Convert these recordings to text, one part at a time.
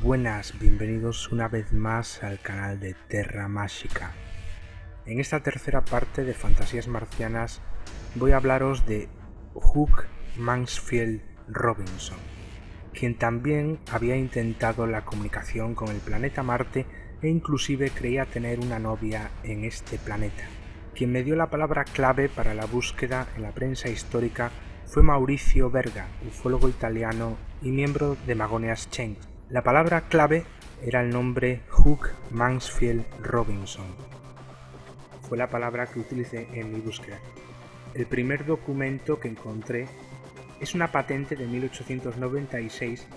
Buenas, bienvenidos una vez más al canal de Terra Mágica. En esta tercera parte de Fantasías Marcianas voy a hablaros de Hugh Mansfield Robinson, quien también había intentado la comunicación con el planeta Marte e inclusive creía tener una novia en este planeta. Quien me dio la palabra clave para la búsqueda en la prensa histórica fue Maurizio Verga, ufólogo italiano y miembro de Magonias Change. La palabra clave era el nombre Hugh Mansfield Robinson. Fue la palabra que utilicé en mi búsqueda. El primer documento que encontré es una patente de 1896,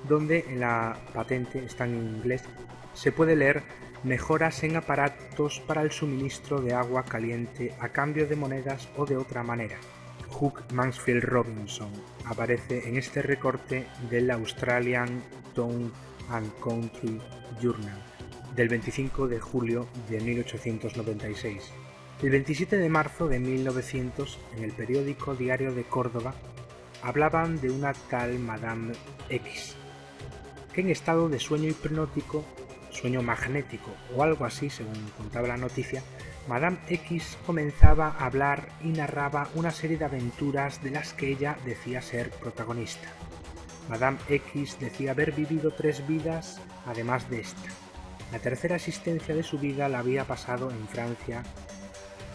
donde en la patente, está en inglés, se puede leer mejoras en aparatos para el suministro de agua caliente a cambio de monedas o de otra manera. Hugh Mansfield Robinson aparece en este recorte del Australian Town and Country Journal del 25 de julio de 1896. El 27 de marzo de 1900, en el periódico Diario de Córdoba, hablaban de una tal Madame X, que en estado de sueño hipnótico, sueño magnético o algo así, según contaba la noticia, Madame X comenzaba a hablar y narraba una serie de aventuras de las que ella decía ser protagonista. Madame X decía haber vivido 3 vidas además de esta. La tercera existencia de su vida la había pasado en Francia,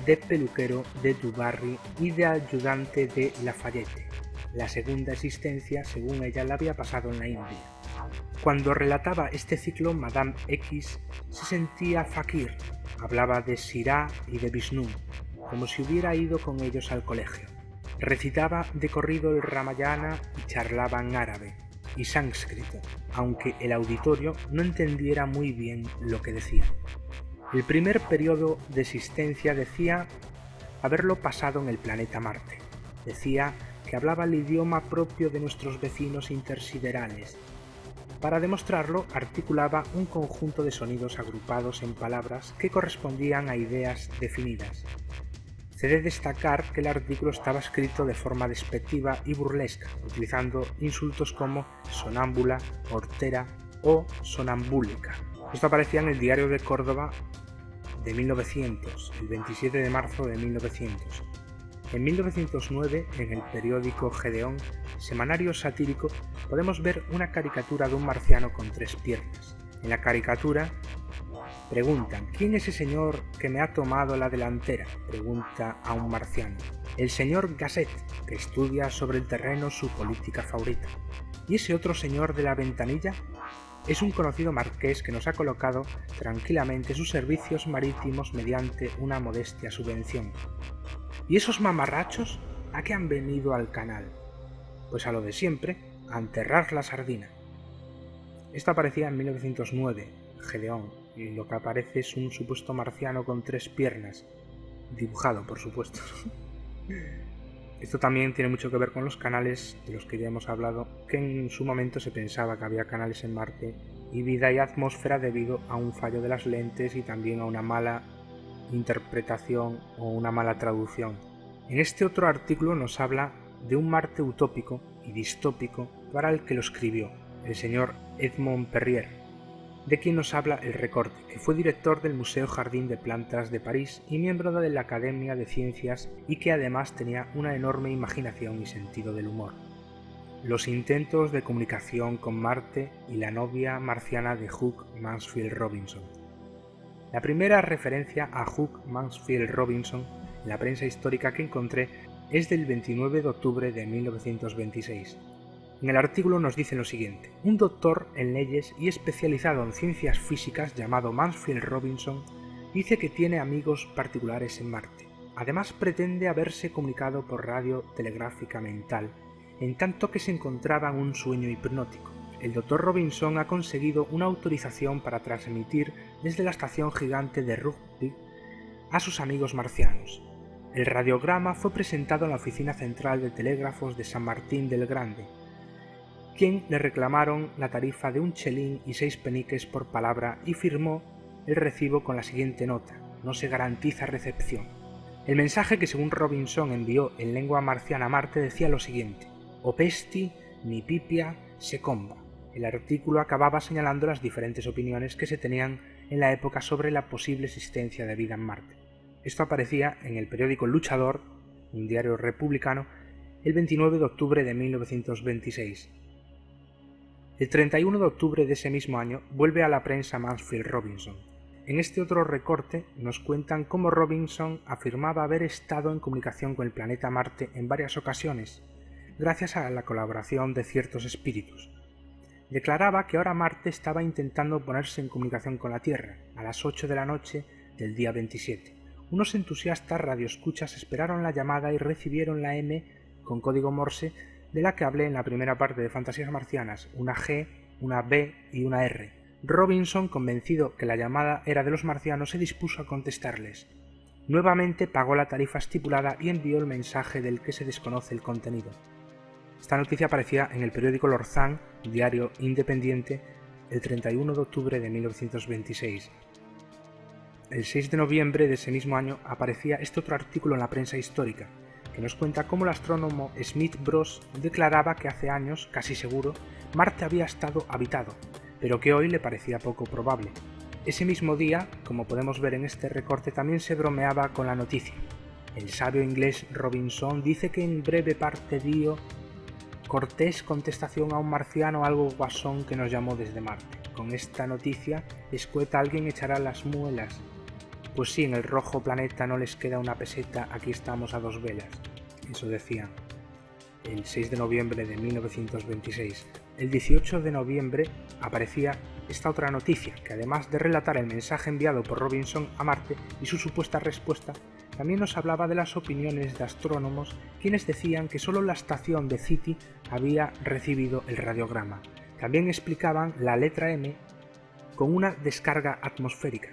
de peluquero de Dubarry y de ayudante de Lafayette. La segunda existencia, según ella, la había pasado en la India. Cuando relataba este ciclo, Madame X se sentía fakir. Hablaba de Sirá y de Vishnu, como si hubiera ido con ellos al colegio. Recitaba de corrido el Ramayana y charlaba en árabe y sánscrito, aunque el auditorio no entendiera muy bien lo que decía. El primer periodo de existencia decía haberlo pasado en el planeta Marte. Decía que hablaba el idioma propio de nuestros vecinos intersiderales. Para demostrarlo, articulaba un conjunto de sonidos agrupados en palabras que correspondían a ideas definidas. Se debe destacar que el artículo estaba escrito de forma despectiva y burlesca, utilizando insultos como sonámbula, hortera o sonambúlica. Esto aparecía en el Diario de Córdoba de 1900, el 27 de marzo de 1900. En 1909, en el periódico Gedeón, semanario satírico, podemos ver una caricatura de un marciano con 3 piernas. En la caricatura preguntan: ¿quién es ese señor que me ha tomado la delantera?, pregunta a un marciano. El señor Gasset, que estudia sobre el terreno su política favorita. ¿Y ese otro señor de la ventanilla? Es un conocido marqués que nos ha colocado tranquilamente sus servicios marítimos mediante una modestia subvención. ¿Y esos mamarrachos a qué han venido al canal? Pues a lo de siempre, a enterrar la sardina. Esto aparecía en 1909, Gedeón, y lo que aparece es un supuesto marciano con 3 piernas, dibujado por supuesto. Esto también tiene mucho que ver con los canales de los que ya hemos hablado, que en su momento se pensaba que había canales en Marte y vida y atmósfera debido a un fallo de las lentes y también a una mala interpretación o una mala traducción. En este otro artículo nos habla de un Marte utópico y distópico para el que lo escribió, el señor Edmond Perrier, de quien nos habla el recorte, que fue director del Museo Jardín de Plantas de París y miembro de la Academia de Ciencias y que además tenía una enorme imaginación y sentido del humor. Los intentos de comunicación con Marte y la novia marciana de Hugh Mansfield Robinson. La primera referencia a Hugh Mansfield Robinson en la prensa histórica que encontré es del 29 de octubre de 1926. En el artículo nos dicen lo siguiente: un doctor en leyes y especializado en ciencias físicas llamado Mansfield Robinson dice que tiene amigos particulares en Marte. Además pretende haberse comunicado por radio telegráfica mental, en tanto que se encontraba en un sueño hipnótico. El Dr. Robinson ha conseguido una autorización para transmitir desde la estación gigante de Rugby a sus amigos marcianos. El radiograma fue presentado en la oficina central de telégrafos de San Martín del Grande, quien le reclamaron la tarifa de 1 chelín y 6 peniques por palabra y firmó el recibo con la siguiente nota: no se garantiza recepción. El mensaje, que según Robinson envió en lengua marciana a Marte, decía lo siguiente: opesti ni pipia secomba, El artículo acababa señalando las diferentes opiniones que se tenían en la época sobre la posible existencia de vida en Marte. Esto aparecía en el periódico Luchador, un diario republicano, el 29 de octubre de 1926. El 31 de octubre de ese mismo año vuelve a la prensa Mansfield Robinson. En este otro recorte nos cuentan cómo Robinson afirmaba haber estado en comunicación con el planeta Marte en varias ocasiones, gracias a la colaboración de ciertos espíritus. Declaraba que ahora Marte estaba intentando ponerse en comunicación con la Tierra, a las 8 de la noche del día 27. Unos entusiastas radioescuchas esperaron la llamada y recibieron la M con código Morse de la que hablé en la primera parte de Fantasías Marcianas, una G, una B y una R. Robinson, convencido que la llamada era de los marcianos, se dispuso a contestarles. Nuevamente pagó la tarifa estipulada y envió el mensaje del que se desconoce el contenido. Esta noticia aparecía en el periódico Lorzán, diario independiente, el 31 de octubre de 1926. El 6 de noviembre de ese mismo año aparecía este otro artículo en la prensa histórica, que nos cuenta cómo el astrónomo Smith Bros declaraba que hace años, casi seguro, Marte había estado habitado, pero que hoy le parecía poco probable. Ese mismo día, como podemos ver en este recorte, también se bromeaba con la noticia. El sabio inglés Robinson dice que en breve parte dio cortés contestación a un marciano algo guasón que nos llamó desde Marte. Con esta noticia, escueta alguien echará las muelas. Pues sí, en el rojo planeta no les queda una peseta, aquí estamos a 2 velas. Eso decía el 6 de noviembre de 1926. El 18 de noviembre aparecía esta otra noticia, que además de relatar el mensaje enviado por Robinson a Marte y su supuesta respuesta, también nos hablaba de las opiniones de astrónomos, quienes decían que solo la estación de City había recibido el radiograma. También explicaban la letra M con una descarga atmosférica.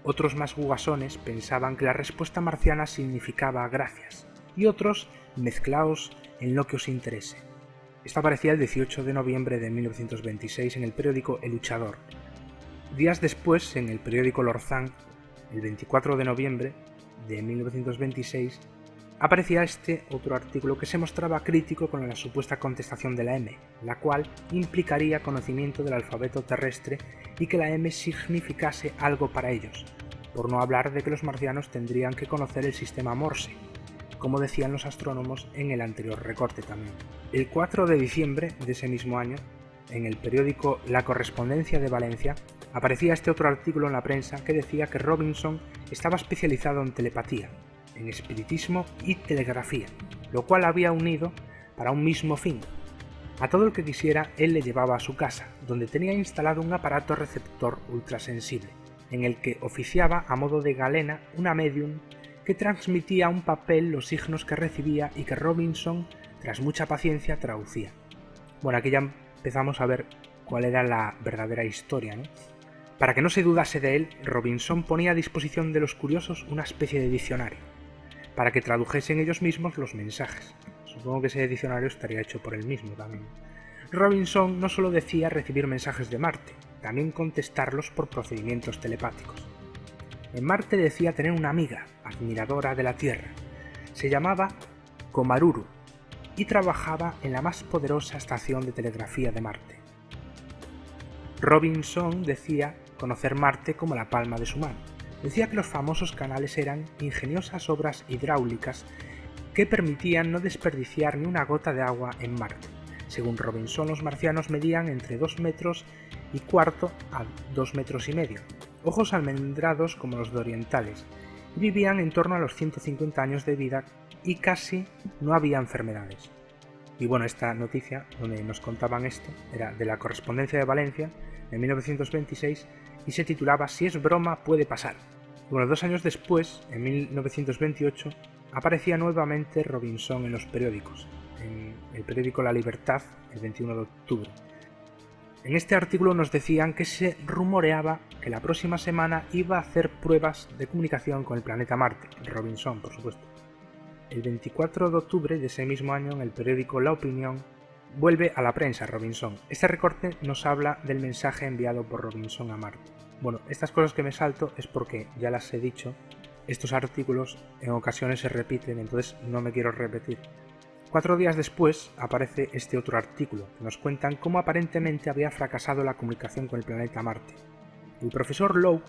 Otros más guasones pensaban que la respuesta marciana significaba gracias, y otros mezclaos en lo que os interese. Esto aparecía el 18 de noviembre de 1926 en el periódico El Luchador. Días después, en el periódico Lorzán, el 24 de noviembre de 1926, aparecía este otro artículo que se mostraba crítico con la supuesta contestación de la M, la cual implicaría conocimiento del alfabeto terrestre y que la M significase algo para ellos, por no hablar de que los marcianos tendrían que conocer el sistema Morse, como decían los astrónomos en el anterior recorte también. El 4 de diciembre de ese mismo año, en el periódico La Correspondencia de Valencia, aparecía este otro artículo en la prensa que decía que Robinson estaba especializado en telepatía, en espiritismo y telegrafía, lo cual había unido para un mismo fin. A todo el que quisiera, él le llevaba a su casa, donde tenía instalado un aparato receptor ultrasensible, en el que oficiaba a modo de galena una medium que transmitía a un papel los signos que recibía y que Robinson, tras mucha paciencia, traducía. Bueno, aquí ya empezamos a ver cuál era la verdadera historia, ¿no? Para que no se dudase de él, Robinson ponía a disposición de los curiosos una especie de diccionario, para que tradujesen ellos mismos los mensajes. Supongo que ese diccionario estaría hecho por él mismo también. Robinson no solo decía recibir mensajes de Marte, también contestarlos por procedimientos telepáticos. En Marte decía tener una amiga, admiradora de la Tierra. Se llamaba Komaruru y trabajaba en la más poderosa estación de telegrafía de Marte. Robinson decía conocer Marte como la palma de su mano. Decía que los famosos canales eran ingeniosas obras hidráulicas que permitían no desperdiciar ni una gota de agua en Marte. Según Robinson, los marcianos medían entre 2,25 metros a 2,5 metros, ojos almendrados como los de orientales, y vivían en torno a los 150 años de vida y casi no había enfermedades. Y bueno, esta noticia, donde nos contaban esto, era de La Correspondencia de Valencia, de 1926, y se titulaba Si es broma, puede pasar. Y bueno, 2 años después, en 1928, aparecía nuevamente Robinson en los periódicos, en el periódico La Libertad, el 21 de octubre. En este artículo nos decían que se rumoreaba que la próxima semana iba a hacer pruebas de comunicación con el planeta Marte, Robinson, por supuesto. El 24 de octubre de ese mismo año, en el periódico La Opinión, vuelve a la prensa Robinson. Este recorte nos habla del mensaje enviado por Robinson a Marte. Bueno, estas cosas que me salto es porque, ya las he dicho, estos artículos en ocasiones se repiten, entonces no me quiero repetir. 4 días después aparece este otro artículo, que nos cuentan cómo aparentemente había fracasado la comunicación con el planeta Marte. El profesor Lowe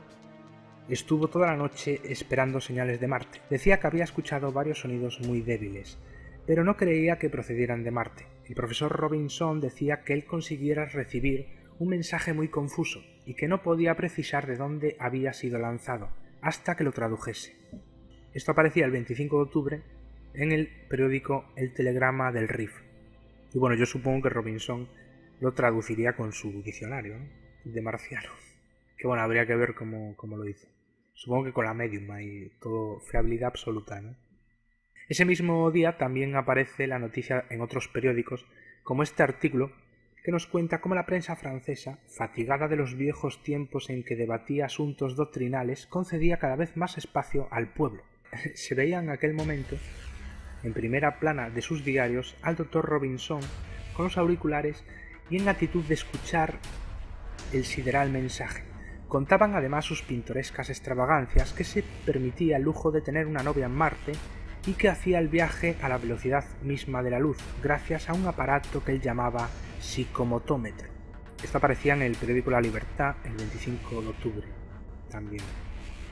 estuvo toda la noche esperando señales de Marte. Decía que había escuchado varios sonidos muy débiles, pero no creía que procedieran de Marte. El profesor Robinson decía que él consiguiera recibir un mensaje muy confuso y que no podía precisar de dónde había sido lanzado, hasta que lo tradujese. Esto aparecía el 25 de octubre en el periódico El Telegrama del Rif. Y bueno, yo supongo que Robinson lo traduciría con su diccionario, ¿no?, de marciano. Que bueno, habría que ver cómo lo hizo. Supongo que con la Medium hay todo fiabilidad absoluta, ¿no? Ese mismo día también aparece la noticia en otros periódicos, como este artículo, que nos cuenta cómo la prensa francesa, fatigada de los viejos tiempos en que debatía asuntos doctrinales, concedía cada vez más espacio al pueblo. Se veía en aquel momento, en primera plana de sus diarios, al doctor Robinson con los auriculares y en actitud de escuchar el sideral mensaje. Contaban además sus pintorescas extravagancias, que se permitía el lujo de tener una novia en Marte y que hacía el viaje a la velocidad misma de la luz, gracias a un aparato que él llamaba psicomotómetro. Esto aparecía en el periódico La Libertad el 25 de octubre también.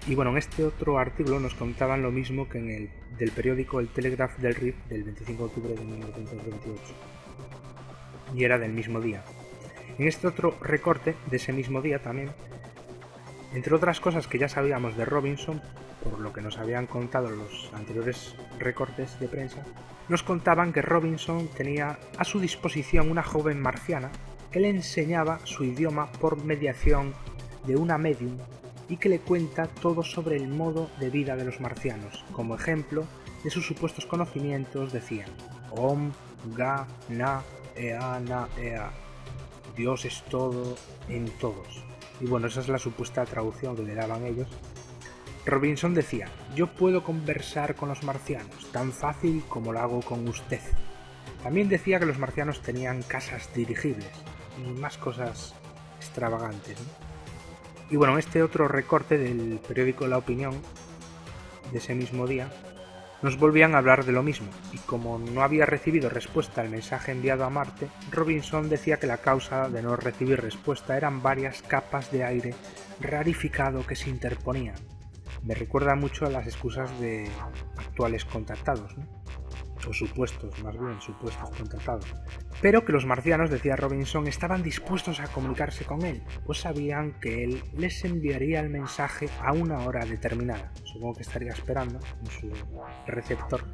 Y bueno, en este otro artículo nos contaban lo mismo que en el del periódico El Telegraph del Rif del 25 de octubre de 1928. Y era del mismo día. En este otro recorte de ese mismo día también, entre otras cosas que ya sabíamos de Robinson, por lo que nos habían contado los anteriores recortes de prensa, nos contaban que Robinson tenía a su disposición una joven marciana que le enseñaba su idioma por mediación de una medium y que le cuenta todo sobre el modo de vida de los marcianos. Como ejemplo de sus supuestos conocimientos decían: Om, Ga, Na, Ea, Na, Ea. Dios es todo en todos. Y bueno, esa es la supuesta traducción que le daban ellos. Robinson decía: yo puedo conversar con los marcianos, tan fácil como lo hago con usted. También decía que los marcianos tenían casas dirigibles y más cosas extravagantes, ¿no? Y bueno, en este otro recorte del periódico La Opinión, de ese mismo día, nos volvían a hablar de lo mismo, y como no había recibido respuesta al mensaje enviado a Marte, Robinson decía que la causa de no recibir respuesta eran varias capas de aire rarificado que se interponían. Me recuerda mucho a las excusas de actuales contactados, ¿no? O supuestos, más bien, supuestos contactados. Pero que los marcianos, decía Robinson, estaban dispuestos a comunicarse con él, pues sabían que él les enviaría el mensaje a una hora determinada. Supongo que estaría esperando en su receptor.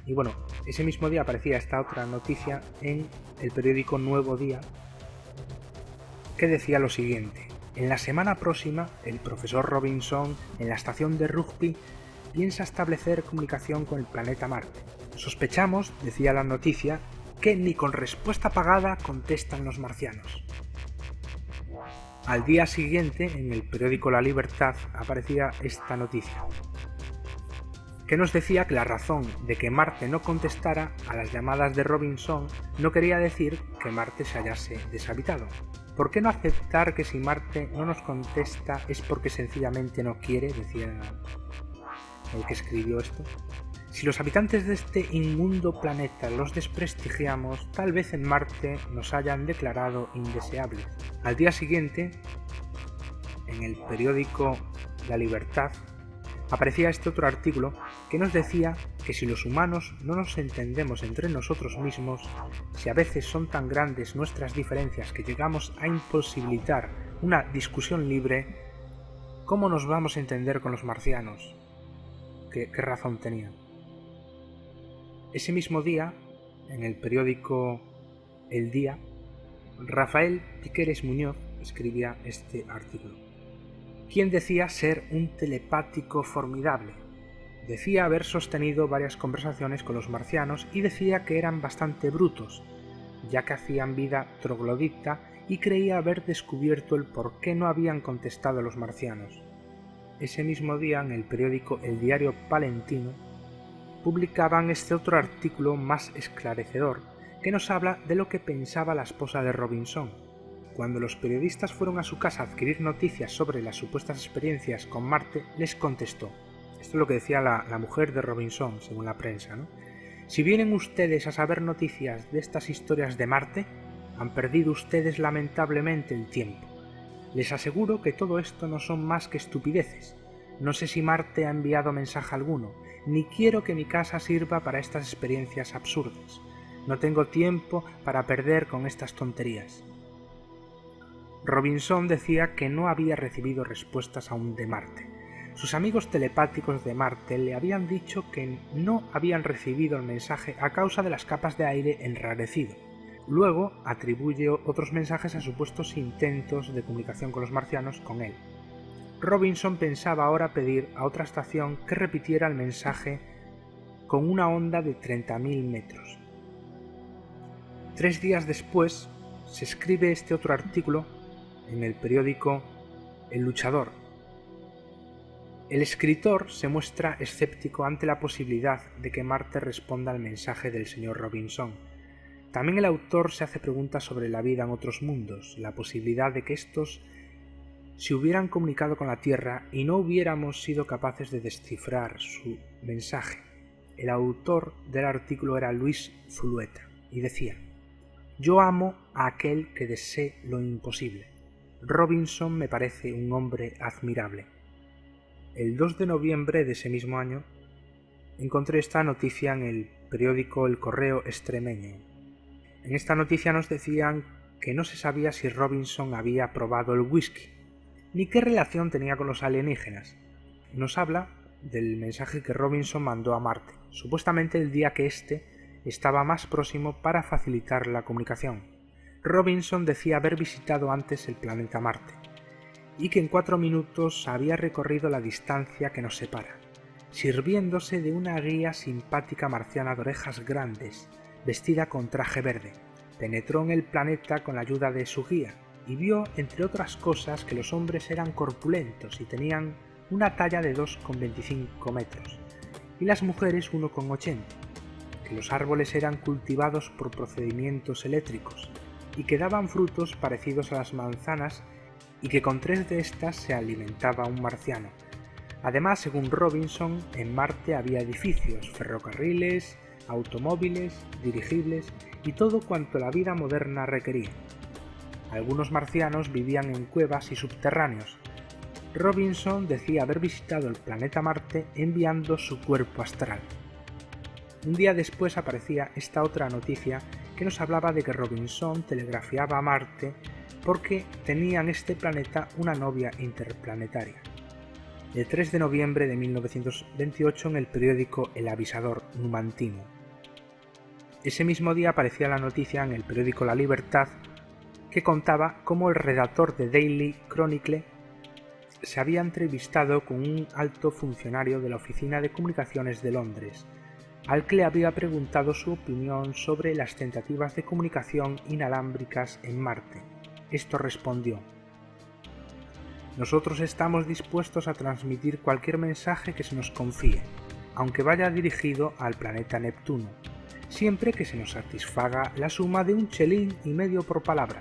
Y bueno, ese mismo día aparecía esta otra noticia en el periódico Nuevo Día, que decía lo siguiente: en la semana próxima, el profesor Robinson, en la estación de rugby, piensa establecer comunicación con el planeta Marte. Sospechamos, decía la noticia, que ni con respuesta pagada contestan los marcianos. Al día siguiente, en el periódico La Libertad, aparecía esta noticia, que nos decía que la razón de que Marte no contestara a las llamadas de Robinson no quería decir que Marte se hallase deshabitado. ¿Por qué no aceptar que si Marte no nos contesta es porque sencillamente no quiere?, decía el que escribió esto. Si los habitantes de este inmundo planeta los desprestigiamos, tal vez en Marte nos hayan declarado indeseables. Al día siguiente, en el periódico La Libertad, aparecía este otro artículo que nos decía que si los humanos no nos entendemos entre nosotros mismos, si a veces son tan grandes nuestras diferencias que llegamos a imposibilitar una discusión libre, ¿cómo nos vamos a entender con los marcianos? ¿Qué razón tenían? Ese mismo día, en el periódico El Día, Rafael Piqueres Muñoz escribía este artículo. ¿Quién decía ser un telepático formidable? Decía haber sostenido varias conversaciones con los marcianos y decía que eran bastante brutos, ya que hacían vida troglodita, y creía haber descubierto el por qué no habían contestado a los marcianos. Ese mismo día, en el periódico El Diario Palentino, publicaban este otro artículo más esclarecedor, que nos habla de lo que pensaba la esposa de Robinson. Cuando los periodistas fueron a su casa a adquirir noticias sobre las supuestas experiencias con Marte, les contestó. Esto es lo que decía la mujer de Robinson, según la prensa, ¿no? Si vienen ustedes a saber noticias de estas historias de Marte, han perdido ustedes lamentablemente el tiempo. Les aseguro que todo esto no son más que estupideces. No sé si Marte ha enviado mensaje alguno, ni quiero que mi casa sirva para estas experiencias absurdas. No tengo tiempo para perder con estas tonterías. Robinson decía que no había recibido respuestas aún de Marte. Sus amigos telepáticos de Marte le habían dicho que no habían recibido el mensaje a causa de las capas de aire enrarecido. Luego atribuye otros mensajes a supuestos intentos de comunicación con los marcianos con él. Robinson pensaba ahora pedir a otra estación que repitiera el mensaje con una onda de 30.000 metros. 3 días después se escribe este otro artículo en el periódico El Luchador. El escritor se muestra escéptico ante la posibilidad de que Marte responda al mensaje del señor Robinson. También el autor se hace preguntas sobre la vida en otros mundos, la posibilidad de que estos se hubieran comunicado con la Tierra y no hubiéramos sido capaces de descifrar su mensaje. El autor del artículo era Luis Zulueta y decía: «Yo amo a aquel que desee lo imposible. Robinson me parece un hombre admirable». El 2 de noviembre de ese mismo año encontré esta noticia en el periódico El Correo Extremeño. En esta noticia nos decían que no se sabía si Robinson había probado el whisky, ni qué relación tenía con los alienígenas. Nos habla del mensaje que Robinson mandó a Marte, supuestamente el día que éste estaba más próximo para facilitar la comunicación. Robinson decía haber visitado antes el planeta Marte, y que en 4 minutos había recorrido la distancia que nos separa, sirviéndose de una guía simpática marciana de orejas grandes, vestida con traje verde. Penetró en el planeta con la ayuda de su guía, y vio, entre otras cosas, que los hombres eran corpulentos y tenían una talla de 2,25 metros, y las mujeres 1,80, que los árboles eran cultivados por procedimientos eléctricos, y que daban frutos parecidos a las manzanas, y que con 3 de estas se alimentaba un marciano. Además, según Robinson, en Marte había edificios, ferrocarriles, automóviles, dirigibles y todo cuanto la vida moderna requería. Algunos marcianos vivían en cuevas y subterráneos. Robinson decía haber visitado el planeta Marte enviando su cuerpo astral. Un día después aparecía esta otra noticia que nos hablaba de que Robinson telegrafiaba a Marte porque tenía en este planeta una novia interplanetaria. El 3 de noviembre de 1928 en el periódico El Avisador numantino. Ese mismo día aparecía la noticia en el periódico La Libertad que contaba cómo el redactor de Daily Chronicle se había entrevistado con un alto funcionario de la Oficina de Comunicaciones de Londres, al que le había preguntado su opinión sobre las tentativas de comunicación inalámbricas en Marte. Esto respondió: «Nosotros estamos dispuestos a transmitir cualquier mensaje que se nos confíe, aunque vaya dirigido al planeta Neptuno, siempre que se nos satisfaga la suma de 1,5 chelín por palabra.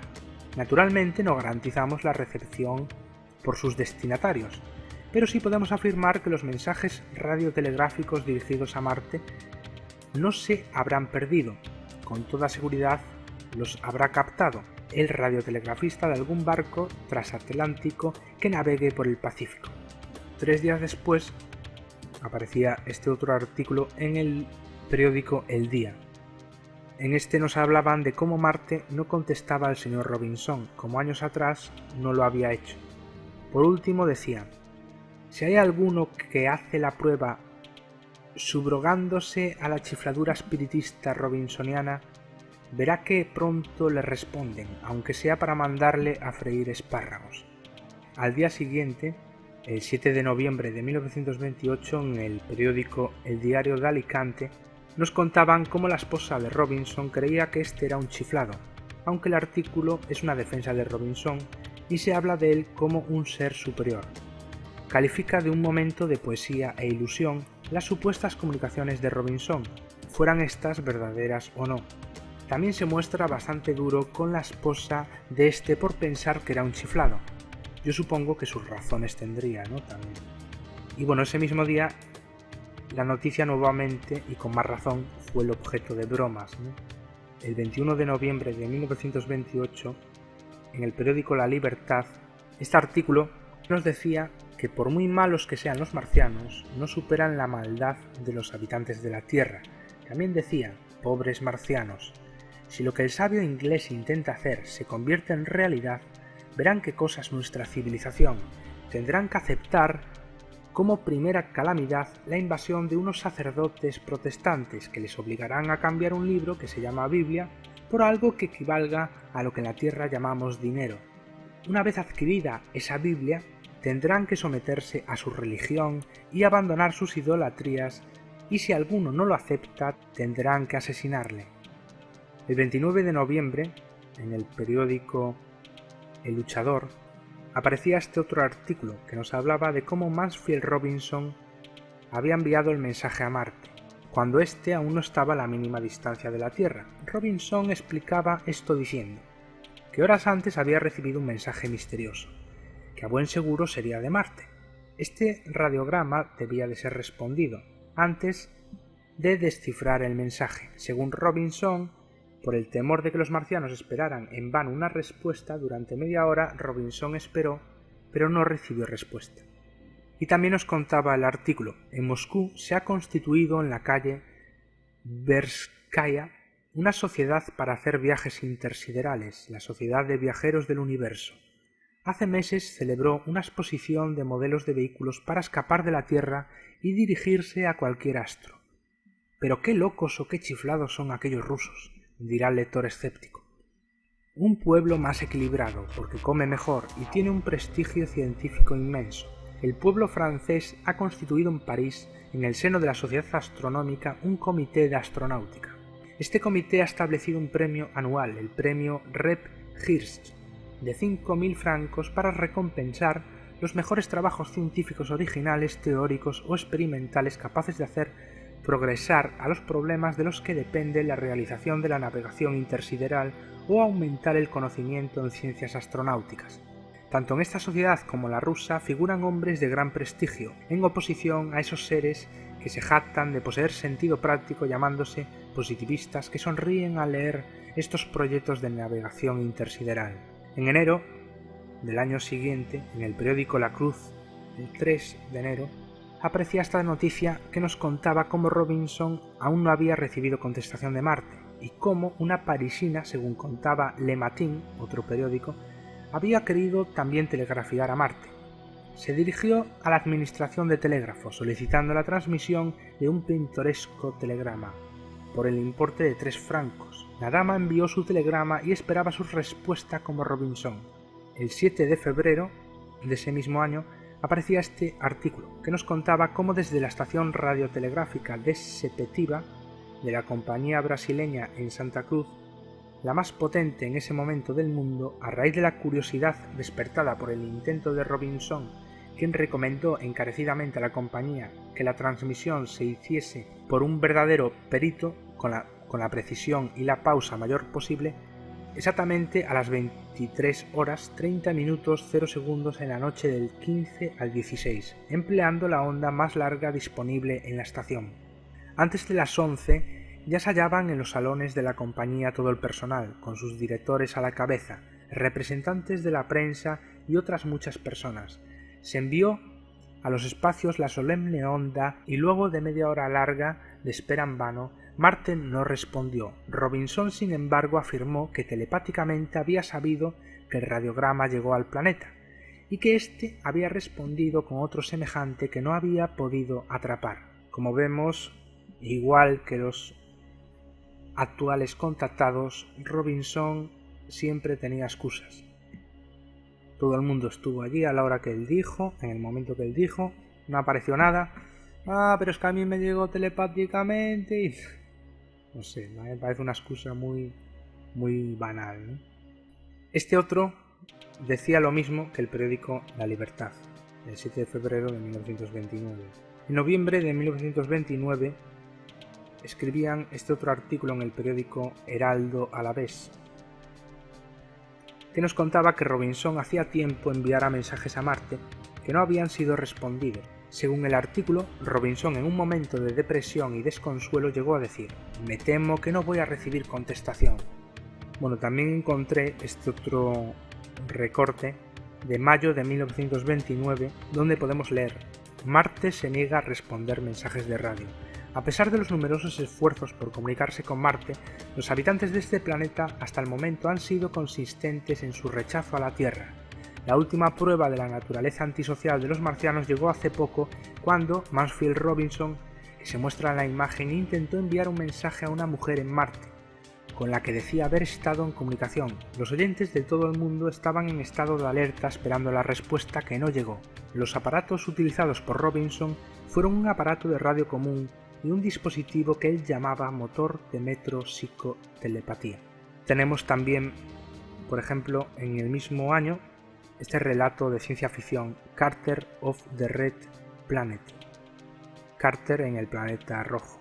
Naturalmente no garantizamos la recepción por sus destinatarios, pero sí podemos afirmar que los mensajes radiotelegráficos dirigidos a Marte no se habrán perdido, con toda seguridad los habrá captado el radiotelegrafista de algún barco transatlántico que navegue por el Pacífico». 3 días después aparecía este otro artículo en el periódico El Día. En este nos hablaban de cómo Marte no contestaba al señor Robinson, como años atrás no lo había hecho. Por último decían: «Si hay alguno que hace la prueba subrogándose a la chifladura espiritista robinsoniana, verá que pronto le responden, aunque sea para mandarle a freír espárragos». Al día siguiente, el 7 de noviembre de 1928, en el periódico El Diario de Alicante, nos contaban cómo la esposa de Robinson creía que este era un chiflado, aunque el artículo es una defensa de Robinson y se habla de él como un ser superior. Califica de un momento de poesía e ilusión las supuestas comunicaciones de Robinson, fueran estas verdaderas o no. También se muestra bastante duro con la esposa de este por pensar que era un chiflado. Yo supongo que sus razones tendría, ¿no? También. Y bueno, ese mismo día la noticia nuevamente, y con más razón, fue el objeto de bromas, ¿no? El 21 de noviembre de 1928, en el periódico La Libertad, este artículo nos decía que por muy malos que sean los marcianos, no superan la maldad de los habitantes de la Tierra. También decía: pobres marcianos, si lo que el sabio inglés intenta hacer se convierte en realidad, verán qué cosa es nuestra civilización. Tendrán que aceptar como primera calamidad la invasión de unos sacerdotes protestantes que les obligarán a cambiar un libro que se llama Biblia por algo que equivalga a lo que en la Tierra llamamos dinero. Una vez adquirida esa Biblia, tendrán que someterse a su religión y abandonar sus idolatrías, y si alguno no lo acepta, tendrán que asesinarle. El 29 de noviembre, en el periódico El Luchador, aparecía este otro artículo que nos hablaba de cómo Mansfield Robinson había enviado el mensaje a Marte, cuando éste aún no estaba a la mínima distancia de la Tierra. Robinson explicaba esto diciendo que horas antes había recibido un mensaje misterioso, que a buen seguro sería de Marte. Este radiograma debía de ser respondido antes de descifrar el mensaje. Según Robinson, por el temor de que los marcianos esperaran en vano una respuesta, durante media hora Robinson esperó, pero no recibió respuesta. Y también nos contaba el artículo: en Moscú se ha constituido en la calle Tverskaya una sociedad para hacer viajes intersiderales, la Sociedad de Viajeros del Universo. Hace meses celebró una exposición de modelos de vehículos para escapar de la Tierra y dirigirse a cualquier astro. Pero qué locos o qué chiflados son aquellos rusos, dirá el lector escéptico. Un pueblo más equilibrado, porque come mejor y tiene un prestigio científico inmenso. El pueblo francés ha constituido en París, en el seno de la Sociedad Astronómica, un comité de astronáutica. Este comité ha establecido un premio anual, el premio Rep Hirsch, de 5.000 francos para recompensar los mejores trabajos científicos originales, teóricos o experimentales capaces de hacer progresar a los problemas de los que depende la realización de la navegación intersideral o aumentar el conocimiento en ciencias astronáuticas. Tanto en esta sociedad como en la rusa figuran hombres de gran prestigio, en oposición a esos seres que se jactan de poseer sentido práctico llamándose positivistas, que sonríen al leer estos proyectos de navegación intersideral. En enero del año siguiente, en el periódico La Cruz, el 3 de enero, aparecía esta noticia que nos contaba cómo Robinson aún no había recibido contestación de Marte y cómo una parisina, según contaba Le Matin, otro periódico, había querido también telegrafiar a Marte. Se dirigió a la administración de telégrafos solicitando la transmisión de un pintoresco telegrama por el importe de 3 francos. La dama envió su telegrama y esperaba su respuesta como Robinson. El 7 de febrero de ese mismo año aparecía este artículo que nos contaba cómo desde la estación radiotelegráfica de Sepetiba de la compañía brasileña en Santa Cruz, la más potente en ese momento del mundo, a raíz de la curiosidad despertada por el intento de Robinson, quien recomendó encarecidamente a la compañía que la transmisión se hiciese por un verdadero perito con la precisión y la pausa mayor posible, exactamente a las 23 horas 30 minutos 0 segundos en la noche del 15 al 16, empleando la onda más larga disponible en la estación. Antes de las 11 ya se hallaban en los salones de la compañía todo el personal, con sus directores a la cabeza, representantes de la prensa y otras muchas personas. Se envió a los espacios la solemne onda y luego de media hora larga de espera en vano, Marte no respondió. Robinson, sin embargo, afirmó que telepáticamente había sabido que el radiograma llegó al planeta y que éste había respondido con otro semejante que no había podido atrapar. Como vemos, igual que los actuales contactados, Robinson siempre tenía excusas. Todo el mundo estuvo allí a la hora que él dijo, en el momento que él dijo, no apareció nada. Pero es que a mí me llegó telepáticamente y... No sé, me parece una excusa muy banal, ¿no? Este otro decía lo mismo que el periódico La Libertad, el 7 de febrero de 1929. En noviembre de 1929 escribían este otro artículo en el periódico Heraldo Alavés, que nos contaba que Robinson hacía tiempo enviara mensajes a Marte que no habían sido respondidos, Según el artículo, Robinson en un momento de depresión y desconsuelo llegó a decir: «Me temo que no voy a recibir contestación». Bueno, también encontré este otro recorte de mayo de 1929, donde podemos leer: «Marte se niega a responder mensajes de radio. A pesar de los numerosos esfuerzos por comunicarse con Marte, los habitantes de este planeta hasta el momento han sido consistentes en su rechazo a la Tierra. La última prueba de la naturaleza antisocial de los marcianos llegó hace poco cuando Mansfield Robinson, que se muestra en la imagen, intentó enviar un mensaje a una mujer en Marte, con la que decía haber estado en comunicación. Los oyentes de todo el mundo estaban en estado de alerta esperando la respuesta, que no llegó. Los aparatos utilizados por Robinson fueron un aparato de radio común y un dispositivo que él llamaba motor de metropsicotelepatía». Tenemos también, por ejemplo, en el mismo año, este relato de ciencia ficción, Carter of the Red Planet, Carter en el planeta rojo,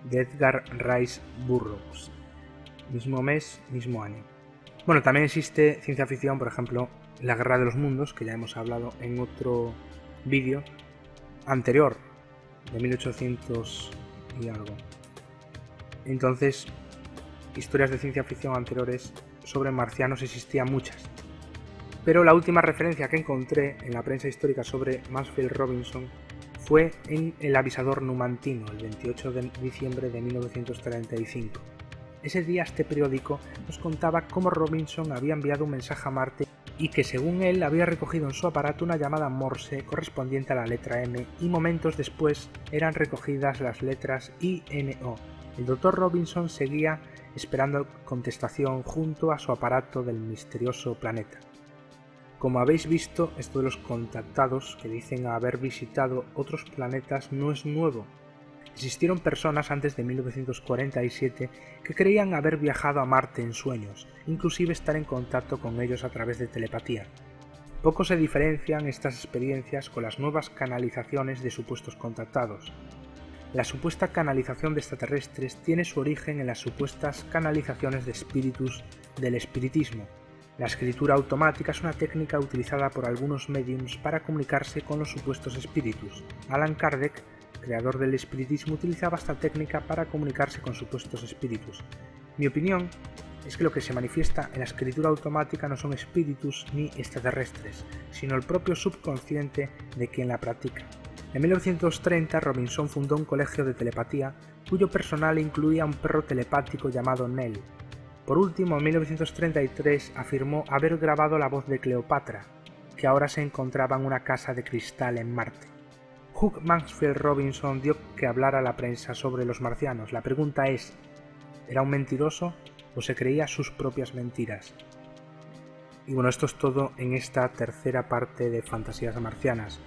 de Edgar Rice Burroughs. Mismo mes, mismo año. Bueno, también existe ciencia ficción, por ejemplo, La Guerra de los Mundos, que ya hemos hablado en otro vídeo anterior, de 1800 y algo. Entonces, historias de ciencia ficción anteriores sobre marcianos existían muchas. Pero la última referencia que encontré en la prensa histórica sobre Mansfield Robinson fue en El Avisador Numantino, el 28 de diciembre de 1935. Ese día este periódico nos contaba cómo Robinson había enviado un mensaje a Marte y que, según él, había recogido en su aparato una llamada Morse correspondiente a la letra M, y momentos después eran recogidas las letras I, N, O. El Dr. Robinson seguía esperando contestación junto a su aparato del misterioso planeta. Como habéis visto, esto de los contactados que dicen haber visitado otros planetas no es nuevo. Existieron personas antes de 1947 que creían haber viajado a Marte en sueños, inclusive estar en contacto con ellos a través de telepatía. Poco se diferencian estas experiencias con las nuevas canalizaciones de supuestos contactados. La supuesta canalización de extraterrestres tiene su origen en las supuestas canalizaciones de espíritus del espiritismo. La escritura automática es una técnica utilizada por algunos médiums para comunicarse con los supuestos espíritus. Allan Kardec, creador del espiritismo, utilizaba esta técnica para comunicarse con supuestos espíritus. Mi opinión es que lo que se manifiesta en la escritura automática no son espíritus ni extraterrestres, sino el propio subconsciente de quien la practica. En 1930 Robinson fundó un colegio de telepatía cuyo personal incluía un perro telepático llamado Nell. Por último, en 1933 afirmó haber grabado la voz de Cleopatra, que ahora se encontraba en una casa de cristal en Marte. Hugh Mansfield Robinson dio que hablar a la prensa sobre los marcianos. La pregunta es: ¿era un mentiroso o se creía sus propias mentiras? Y bueno, esto es todo en esta tercera parte de Fantasías Marcianas.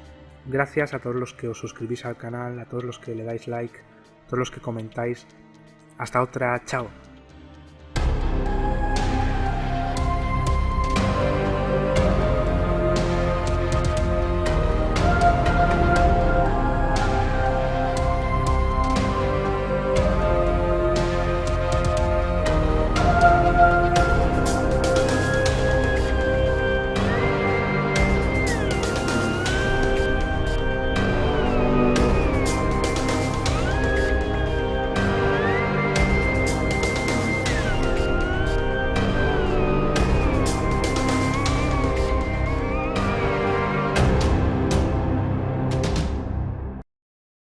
Gracias a todos los que os suscribís al canal, a todos los que le dais like, a todos los que comentáis. Hasta otra, chao.